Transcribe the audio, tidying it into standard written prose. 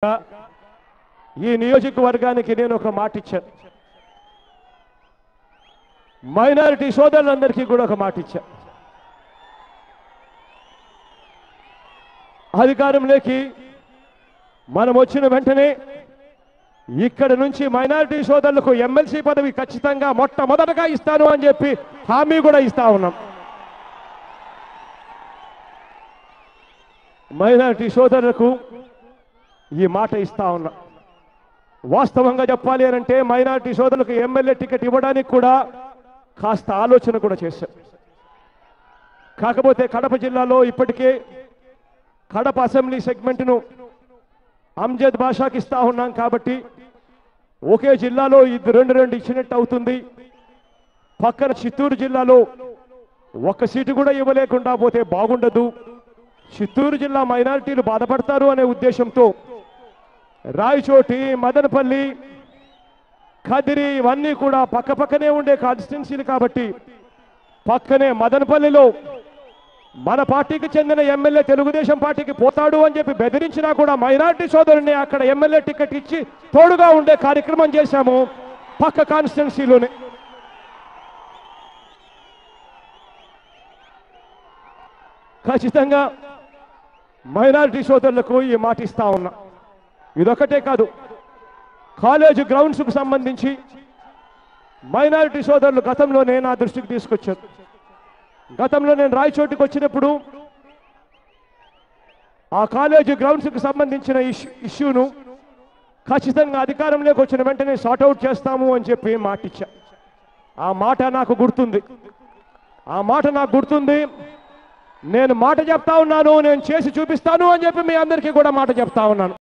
ఈ నియోజకవర్గానికి నేను ఒక మాట ఇచ్చాను. మైనారిటీ సోదరులందరికీ కూడా ఒక మాట ఇచ్చా. అధికారంలోకి మనం వచ్చిన వెంటనే ఇక్కడ నుంచి మైనారిటీ సోదరులకు ఎమ్మెల్సీ పదవి ఖచ్చితంగా మొట్టమొదటగా ఇస్తాను అని చెప్పి హామీ కూడా ఇస్తా ఉన్నాం. మైనారిటీ సోదరులకు ఈ మాట ఇస్తా ఉన్నా. వాస్తవంగా చెప్పాలి అంటే మైనారిటీ సోదరులకు ఎమ్మెల్యే టికెట్ ఇవ్వడానికి కూడా కాస్త ఆలోచన కూడా చేశాం. కాకపోతే కడప జిల్లాలో ఇప్పటికే కడప అసెంబ్లీ సెగ్మెంట్ను అంజద్ బాషాకి ఇస్తా ఉన్నాం కాబట్టి ఒకే జిల్లాలో రెండు ఇచ్చినట్టు అవుతుంది. పక్కన చిత్తూరు జిల్లాలో ఒక్క సీటు కూడా ఇవ్వలేకుండా పోతే బాగుండదు. చిత్తూరు జిల్లా మైనారిటీలు బాధపడతారు అనే ఉద్దేశంతో రాయచోటి, మదనపల్లి, కదిరి ఇవన్నీ కూడా పక్కనే ఉండే కాన్స్టిట్యున్సీలు కాబట్టి పక్కనే మదనపల్లిలో మన పార్టీకి చెందిన ఎమ్మెల్యే తెలుగుదేశం పార్టీకి పోతాడు అని చెప్పి బెదిరించినా కూడా మైనారిటీ సోదరుని అక్కడ ఎమ్మెల్యే టికెట్ ఇచ్చి తోడుగా ఉండే కార్యక్రమం చేశాము పక్క కాన్స్టిట్యున్సీలోనే. ఖచ్చితంగా మైనారిటీ సోదరులకు ఈ మాట ఇస్తా ఉన్నా. ఇదొకటే కాదు, కాలేజ్ గ్రౌండ్స్కు సంబంధించి మైనారిటీ సోదరులు గతంలోనే నా దృష్టికి తీసుకొచ్చారు. గతంలో నేను రాయచోటికి వచ్చినప్పుడు ఆ కాలేజ్ గ్రౌండ్స్కి సంబంధించిన ఇష్యూను ఖచ్చితంగా అధికారంలోకి వచ్చిన వెంటనే సార్ట్అవుట్ చేస్తాము అని చెప్పి మాట ఇచ్చా. ఆ మాట నాకు గుర్తుంది. నేను మాట చెప్తా ఉన్నాను, నేను చేసి చూపిస్తాను అని చెప్పి మీ అందరికీ కూడా మాట చెప్తా ఉన్నాను.